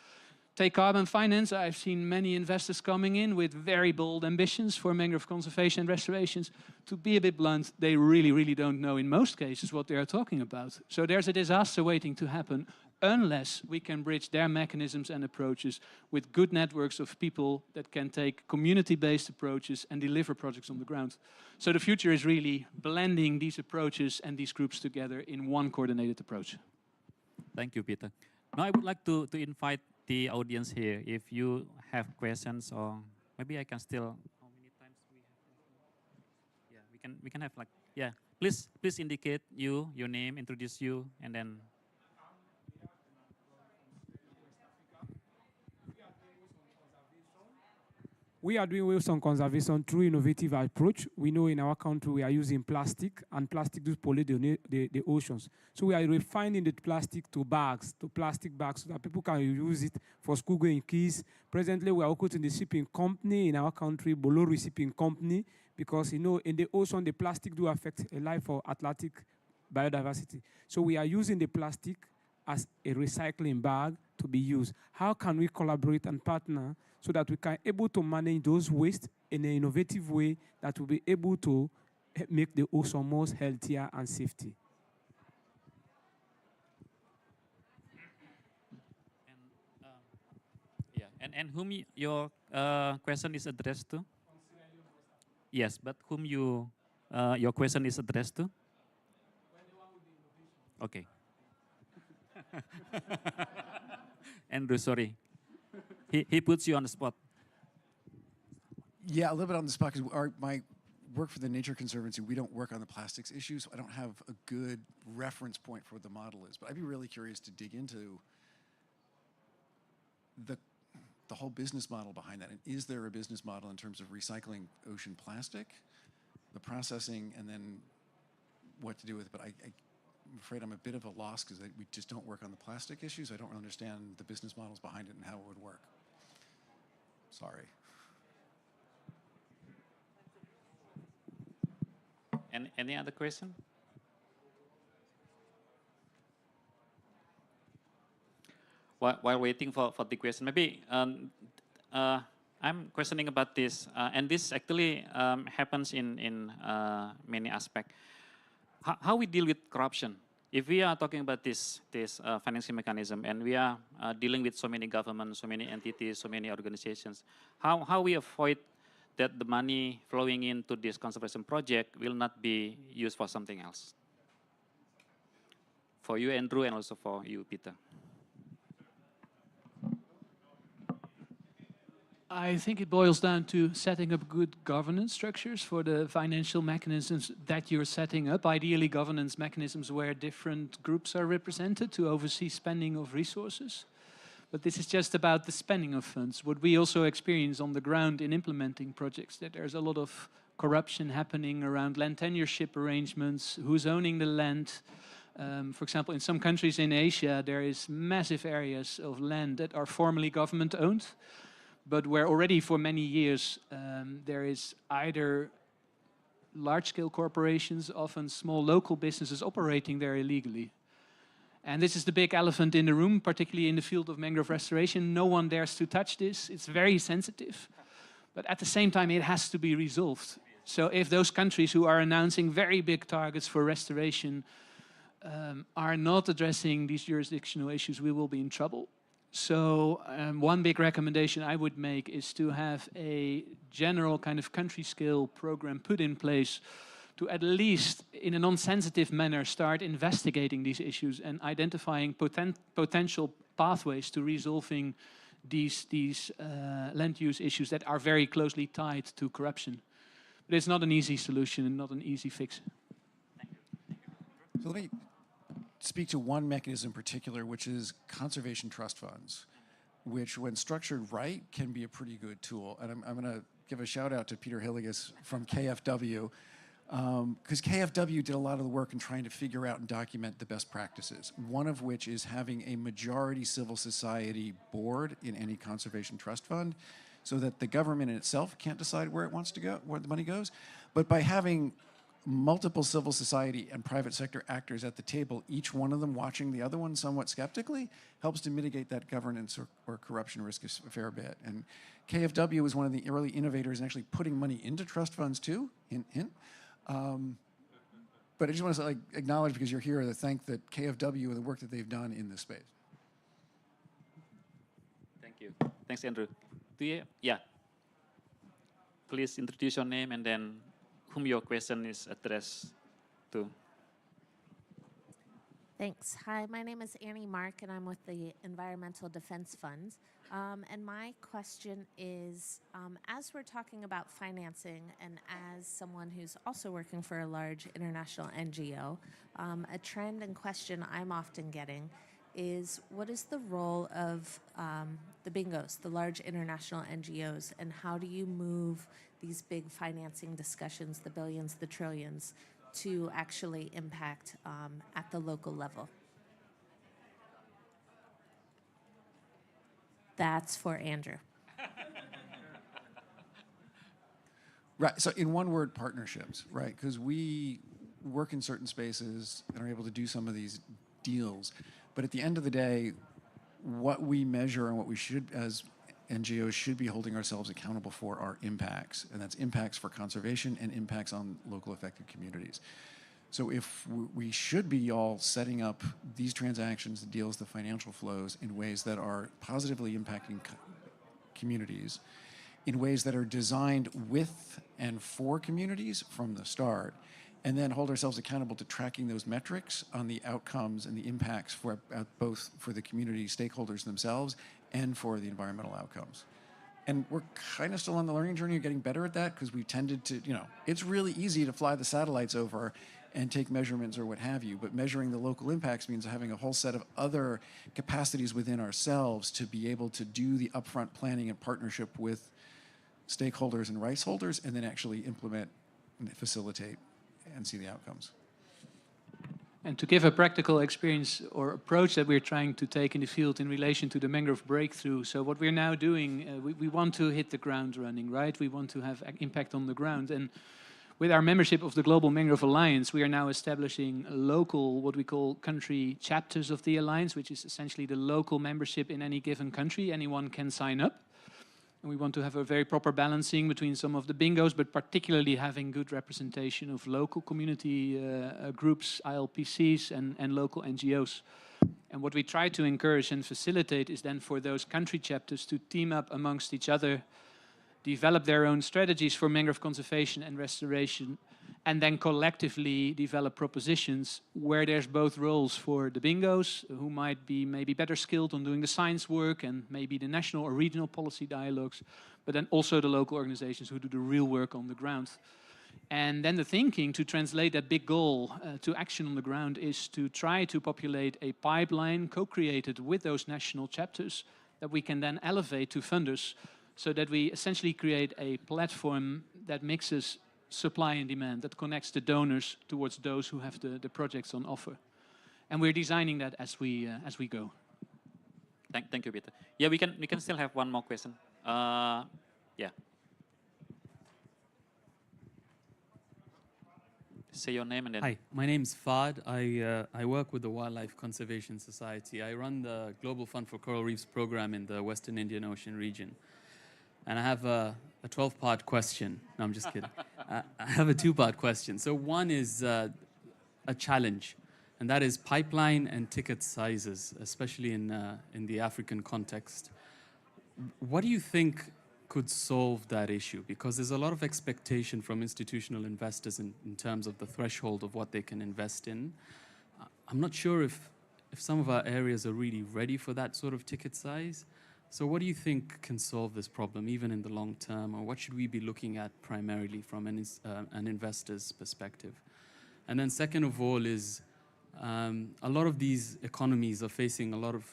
take carbon finance. I've seen many investors coming in with very bold ambitions for mangrove conservation and restorations. To be a bit blunt, they really don't know in most cases what they are talking about. So there's a disaster waiting to happen unless we can bridge their mechanisms and approaches with good networks of people that can take community-based approaches and deliver projects on the ground. So the future is really blending these approaches and these groups together in one coordinated approach. Thank you, Peter. Now I would like to invite the audience here. If you have questions, or maybe I can still. How many times we have? Yeah, we can have like, yeah. Please indicate your name, introduce you, and then. We are doing waste on conservation through innovative approach. We know in our country we are using plastic, and plastic does pollute the oceans. So we are refining the plastic to plastic bags, so that people can use it for school-going kids. Presently, we are working in the shipping company in our country, Bolori Shipping Company, because in the ocean, the plastic do affect a life for Atlantic biodiversity. So we are using the plastic as a recycling bag to be used. How can we collaborate and partner so that we can able to manage those waste in an innovative way that will be able to make the ocean more healthier and safety? And whom your question is addressed to? Yes, but whom your question is addressed to? Okay. Andrew, sorry. He puts you on the spot. Yeah, a little bit on the spot, because my work for the Nature Conservancy, we don't work on the plastics issue, so I don't have a good reference point for what the model is. But I'd be really curious to dig into the whole business model behind that. And is there a business model in terms of recycling ocean plastic, the processing, and then what to do with it? But I'm afraid I'm a bit of a loss, because we just don't work on the plastic issues. I don't really understand the business models behind it and how it would work. Sorry. And any other question? While waiting for the question, maybe I'm questioning about this, and this actually happens in many aspects. How we deal with corruption? If we are talking about this financing mechanism, and we are dealing with so many governments, so many entities, so many organizations, how we avoid that the money flowing into this conservation project will not be used for something else? For you, Andrew, and also for you, Peter. I think it boils down to setting up good governance structures for the financial mechanisms that you're setting up. Ideally, governance mechanisms where different groups are represented to oversee spending of resources. But this is just about the spending of funds. What we also experience on the ground in implementing projects, that there's a lot of corruption happening around land tenureship arrangements, who's owning the land. For example, in some countries in Asia, there is massive areas of land that are formerly government-owned, but where already for many years there is either large-scale corporations, often small local businesses operating there illegally. And this is the big elephant in the room, particularly in the field of mangrove restoration. No one dares to touch this. It's very sensitive. But at the same time, it has to be resolved. So if those countries who are announcing very big targets for restoration are not addressing these jurisdictional issues, we will be in trouble. So one big recommendation I would make is to have a general kind of country scale program put in place to at least in a non-sensitive manner start investigating these issues and identifying potential pathways to resolving these land use issues that are very closely tied to corruption. But it's not an easy solution and not an easy fix. So let me speak to one mechanism in particular, which is conservation trust funds, which when structured right can be a pretty good tool. And I'm going to give a shout out to Peter Hilligus from KFW, because KFW did a lot of the work in trying to figure out and document the best practices, one of which is having a majority civil society board in any conservation trust fund, so that the government in itself can't decide where it wants to go, where the money goes. But by having multiple civil society and private sector actors at the table, each one of them watching the other one somewhat skeptically, helps to mitigate that governance or corruption risk a fair bit. And KfW was one of the early innovators in actually putting money into trust funds too, hint, hint. But I just want to acknowledge, because you're here, to thank the KfW and the work that they've done in this space. Thank you. Thanks, Andrew. Yeah. Please introduce your name and then whom your question is addressed to. Thanks. Hi, my name is Annie Mark, and I'm with the Environmental Defense Fund. And my question is, as we're talking about financing, and as someone who's also working for a large international NGO, a trend and question I'm often getting is, what is the role of the bingos, the large international NGOs, and how do you move these big financing discussions, the billions, the trillions, to actually impact at the local level? That's for Andrew. Right, so in one word, partnerships, right? Because we work in certain spaces and are able to do some of these deals. But at the end of the day, what we measure and what we should, as NGOs, should be holding ourselves accountable for are impacts. And that's impacts for conservation and impacts on local affected communities. So if we should be all setting up these transactions, the deals, the financial flows in ways that are positively impacting communities, in ways that are designed with and for communities from the start, and then hold ourselves accountable to tracking those metrics on the outcomes and the impacts for both for the community stakeholders themselves and for the environmental outcomes. And we're kind of still on the learning journey of getting better at that, because we've tended to, it's really easy to fly the satellites over and take measurements or what have you, but measuring the local impacts means having a whole set of other capacities within ourselves to be able to do the upfront planning and partnership with stakeholders and rights holders, and then actually implement and facilitate and see the outcomes. And to give a practical experience or approach that we're trying to take in the field in relation to the mangrove breakthrough. So what we're now doing, we want to hit the ground running, right? We want to have impact on the ground. And with our membership of the Global Mangrove Alliance, we are now establishing local, what we call country chapters of the alliance, which is essentially the local membership in any given country. Anyone can sign up. And we want to have a very proper balancing between some of the bingos, but particularly having good representation of local community groups, ILPCs, and local NGOs. And what we try to encourage and facilitate is then for those country chapters to team up amongst each other, develop their own strategies for mangrove conservation and restoration, and then collectively develop propositions where there's both roles for the bingos, who might be maybe better skilled on doing the science work and maybe the national or regional policy dialogues, but then also the local organizations who do the real work on the ground. And then the thinking to translate that big goal to action on the ground is to try to populate a pipeline co-created with those national chapters that we can then elevate to funders, so that we essentially create a platform that mixes supply and demand, that connects the donors towards those who have the projects on offer. And we're designing that as we go. Thank you, Peter. Yeah, we can still have one more question. Yeah. Say your name and then. Hi, my name's Fad. I work with the Wildlife Conservation Society. I run the Global Fund for Coral Reefs program in the Western Indian Ocean region. And I have a 12-part question. No, I'm just kidding. I have a 2-part question. So one is a challenge, and that is pipeline and ticket sizes, especially in the African context. What do you think could solve that issue? Because there's a lot of expectation from institutional investors in terms of the threshold of what they can invest in. I'm not sure if some of our areas are really ready for that sort of ticket size. So what do you think can solve this problem, even in the long term, or what should we be looking at primarily from an investor's perspective? And then second of all is, a lot of these economies are facing a lot of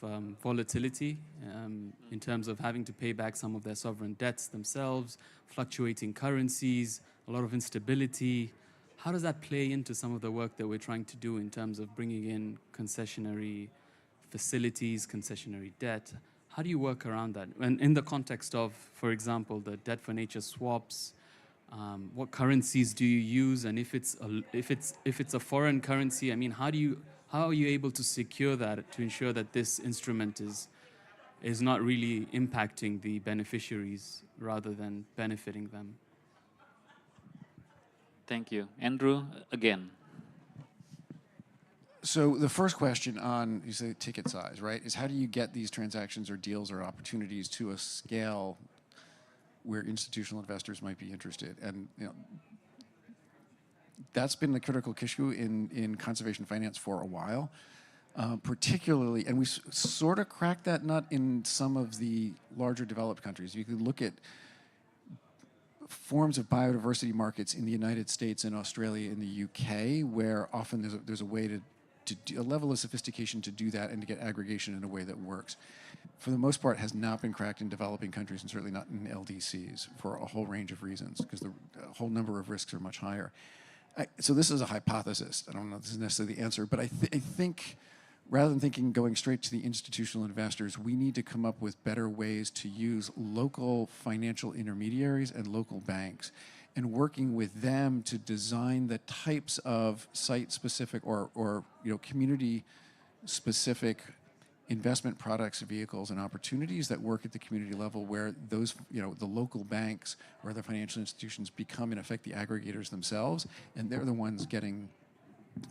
volatility in terms of having to pay back some of their sovereign debts themselves, fluctuating currencies, a lot of instability. How does that play into some of the work that we're trying to do in terms of bringing in concessionary facilities, concessionary debt? How do you work around that? And in the context of, for example, the debt for nature swaps, What currencies do you use, and if it's a foreign currency, I mean, how are you able to secure that to ensure that this instrument is not really impacting the beneficiaries rather than benefiting them? Thank you. Andrew, again. So the first question on, you say ticket size, right, is how do you get these transactions or deals or opportunities to a scale where institutional investors might be interested? And that's been the critical issue in conservation finance for a while, particularly, and we sort of cracked that nut in some of the larger developed countries. You could look at forms of biodiversity markets in the United States and Australia and the UK, where often there's a way to a level of sophistication to do that and to get aggregation in a way that works. For the most part, has not been cracked in developing countries, and certainly not in LDCs for a whole range of reasons, because the whole number of risks are much higher. So this is a hypothesis. I don't know if this is necessarily the answer, but I think rather than going straight to the institutional investors, we need to come up with better ways to use local financial intermediaries and local banks, and working with them to design the types of site-specific or community-specific investment products, vehicles, and opportunities that work at the community level, where those, the local banks or other financial institutions become, in effect, the aggregators themselves, and they're the ones getting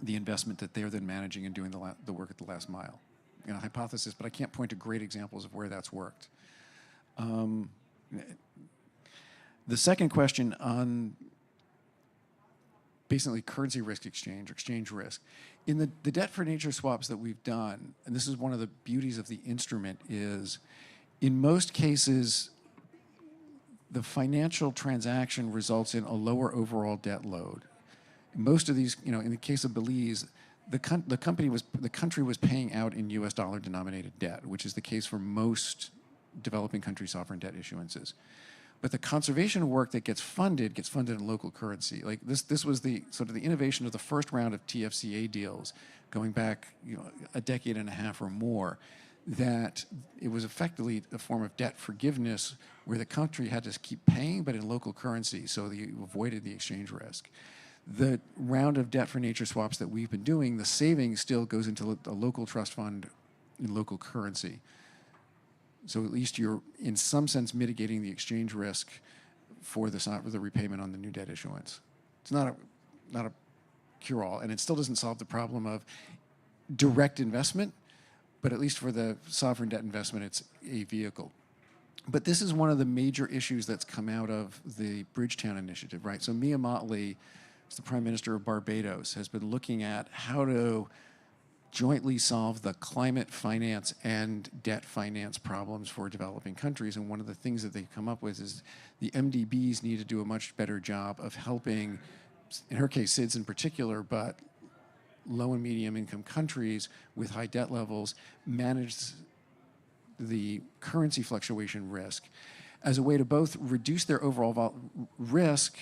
the investment that they're then managing and doing the work at the last mile. Hypothesis, but I can't point to great examples of where that's worked. The second question on basically currency risk exchange, or exchange risk. In the debt for nature swaps that we've done, and this is one of the beauties of the instrument, is in most cases, the financial transaction results in a lower overall debt load. Most of these, in the case of Belize, the country was paying out in US dollar denominated debt, which is the case for most developing country sovereign debt issuances. But the conservation work that gets funded in local currency. Like this was the sort of the innovation of the first round of TFCA deals going back a decade and a half or more, that it was effectively a form of debt forgiveness where the country had to keep paying but in local currency, so you avoided the exchange risk. The round of debt for nature swaps that we've been doing, the savings still goes into a local trust fund in local currency. So at least you're, in some sense, mitigating the exchange risk for the repayment on the new debt issuance. It's not a cure-all, and it still doesn't solve the problem of direct investment, but at least for the sovereign debt investment, it's a vehicle. But this is one of the major issues that's come out of the Bridgetown Initiative, right? So Mia Mottley, who's the Prime Minister of Barbados, has been looking at how to jointly solve the climate finance and debt finance problems for developing countries. And one of the things that they've come up with is the MDBs need to do a much better job of helping, in her case, SIDS in particular, but low and medium income countries with high debt levels manage the currency fluctuation risk as a way to both reduce their overall risk,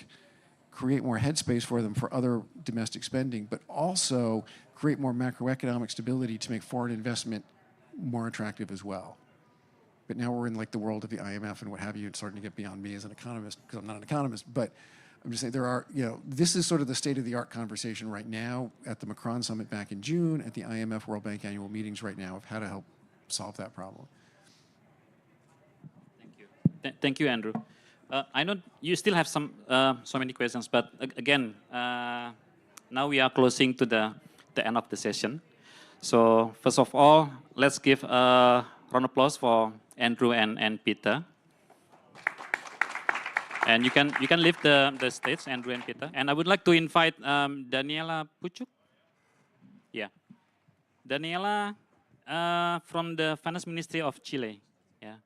create more headspace for them for other domestic spending, but also create more macroeconomic stability to make foreign investment more attractive as well. But now we're in like the world of the IMF and what have you. It's starting to get beyond me as an economist, because I'm not an economist, but I'm just saying there are, this is sort of the state-of-the-art conversation right now at the Macron Summit back in June, at the IMF World Bank annual meetings right now, of how to help solve that problem. Thank you. Thank you, Andrew. I know you still have so many questions, but again, now we are closing to the end of the session. So first of all, let's give a round of applause for Andrew and Peter. And you can leave the stage, Andrew and Peter. And I would like to invite Daniela Pucuk. Yeah, Daniela from the Finance Ministry of Chile. Yeah.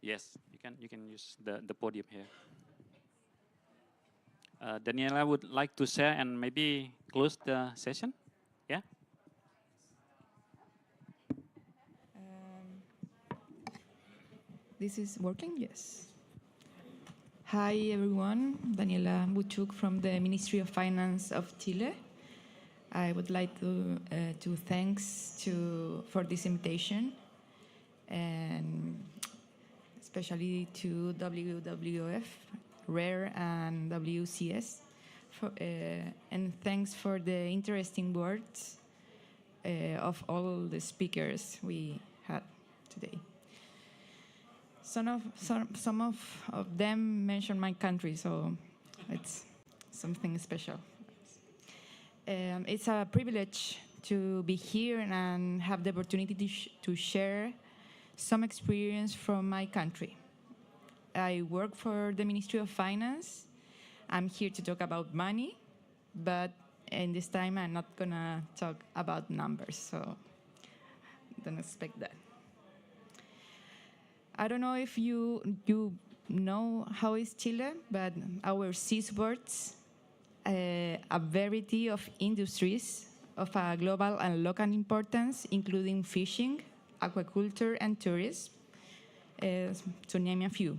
Yes, you can use the podium here. Daniela would like to share and maybe close the session. Yeah. This is working? Yes. Hi everyone, Daniela Buchuk from the Ministry of Finance of Chile. I would like to thanks for this invitation, and especially to WWF, RARE and WCS. And thanks for the interesting words of all the speakers we had today. Some of them mentioned my country, so it's something special. It's a privilege to be here and have the opportunity to share some experience from my country. I work for the Ministry of Finance. I'm here to talk about money, but in this time I'm not gonna talk about numbers, so don't expect that. I don't know if you know how is Chile, but our seaports, a variety of industries of a global and local importance, including fishing, aquaculture, and tourism, to name a few.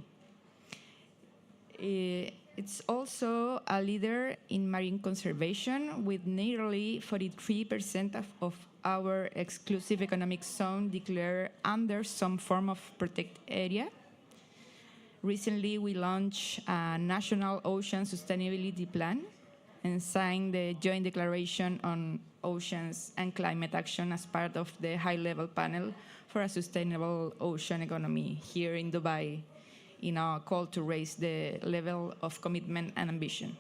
It's also a leader in marine conservation, with nearly 43% of our exclusive economic zone declared under some form of protected area. Recently, we launched a national ocean sustainability plan and signed the joint declaration on oceans and climate action as part of the high-level panel for a sustainable ocean economy here in Dubai, in our call to raise the level of commitment and ambition.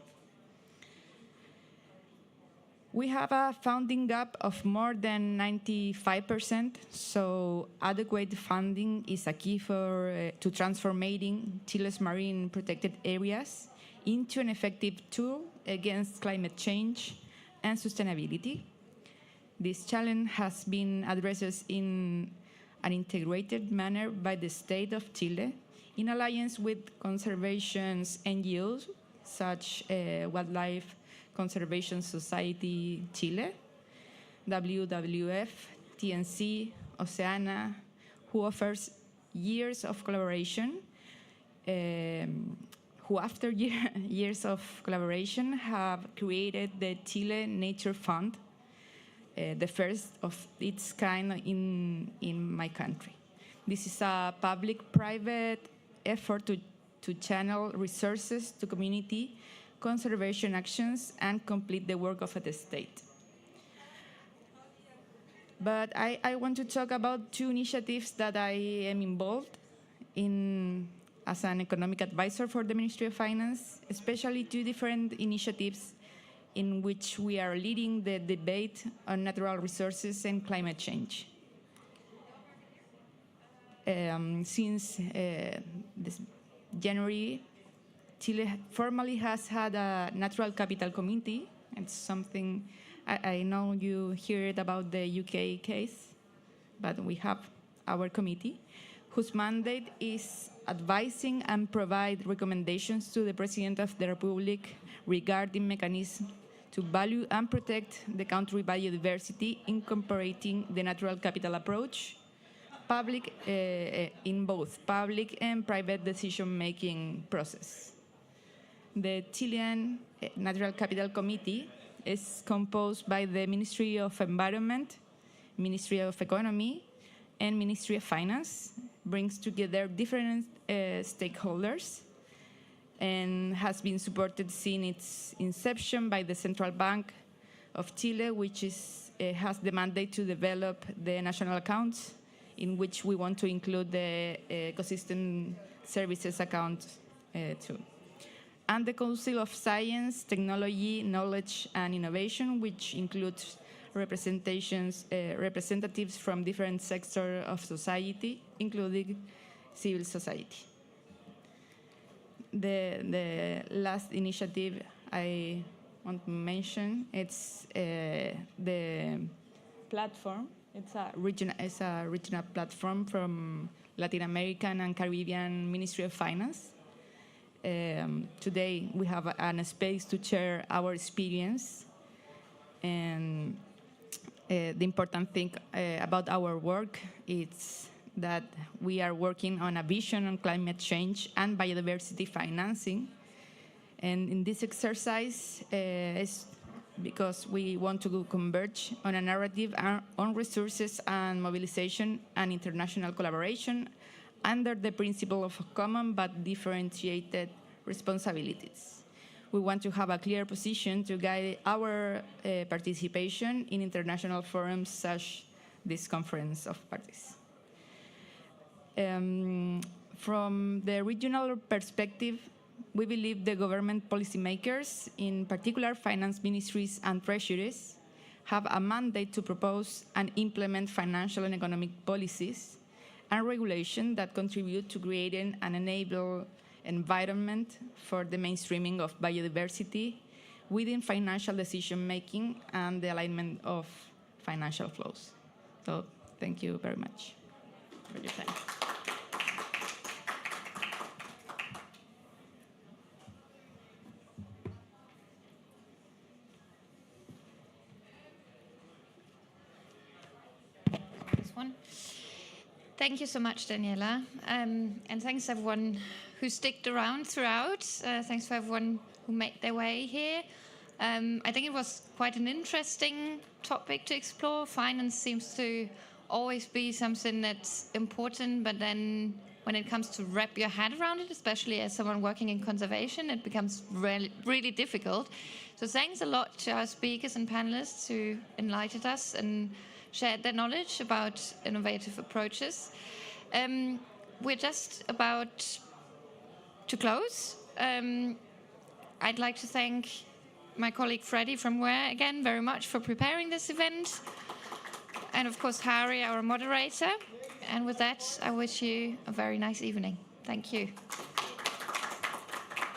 We have a funding gap of more than 95%, so adequate funding is a key to transforming Chile's marine protected areas into an effective tool against climate change and sustainability. This challenge has been addressed in an integrated manner by the state of Chile in alliance with conservation NGOs such as Wildlife Conservation Society Chile, WWF, TNC, Oceana, who offers years of collaboration, who after years of collaboration have created the Chile Nature Fund, the first of its kind in my country. This is a public-private effort to channel resources to community conservation actions and complete the work of the state. But I want to talk about two initiatives that I am involved in as an economic advisor for the Ministry of Finance, especially two different initiatives in which we are leading the debate on natural resources and climate change. Since this January, Chile formally has had a natural capital committee. It's something I know you heard about the UK case, but we have our committee, whose mandate is advising and provide recommendations to the President of the Republic regarding mechanisms to value and protect the country biodiversity, incorporating the natural capital approach, public in both public and private decision-making process. The Chilean Natural Capital Committee is composed by the Ministry of Environment, Ministry of Economy, and Ministry of Finance, brings together different stakeholders, and has been supported since its inception by the Central Bank of Chile, which has the mandate to develop the national accounts, in which we want to include the ecosystem services account too. And the Council of Science, Technology, Knowledge, and Innovation, which includes representatives from different sectors of society, including civil society. The last initiative I want to mention, it's the platform. It's a regional platform from Latin American and Caribbean Ministry of Finance. Today we have a space to share our experience, and the important thing about our work is that we are working on a vision on climate change and biodiversity financing. And in this exercise, is because we want to converge on a narrative on resources and mobilization and international collaboration under the principle of common but differentiated responsibilities. We want to have a clear position to guide our participation in international forums such this Conference of Parties. From the regional perspective, we believe the government policymakers, in particular finance ministries and treasuries, have a mandate to propose and implement financial and economic policies and regulation that contribute to creating an enable environment for the mainstreaming of biodiversity within financial decision-making and the alignment of financial flows. So thank you very much for your time. This one. Thank you so much, Daniela. And thanks everyone who sticked around throughout. Thanks for everyone who made their way here. I think it was quite an interesting topic to explore. Finance seems to always be something that's important, but then when it comes to wrap your head around it, especially as someone working in conservation, it becomes really difficult. So thanks a lot to our speakers and panelists who enlightened us and shared their knowledge about innovative approaches. We're just about to close. I'd like to thank my colleague Freddie from WARE again very much for preparing this event. And of course, Harry, our moderator. And with that, I wish you a very nice evening. Thank you.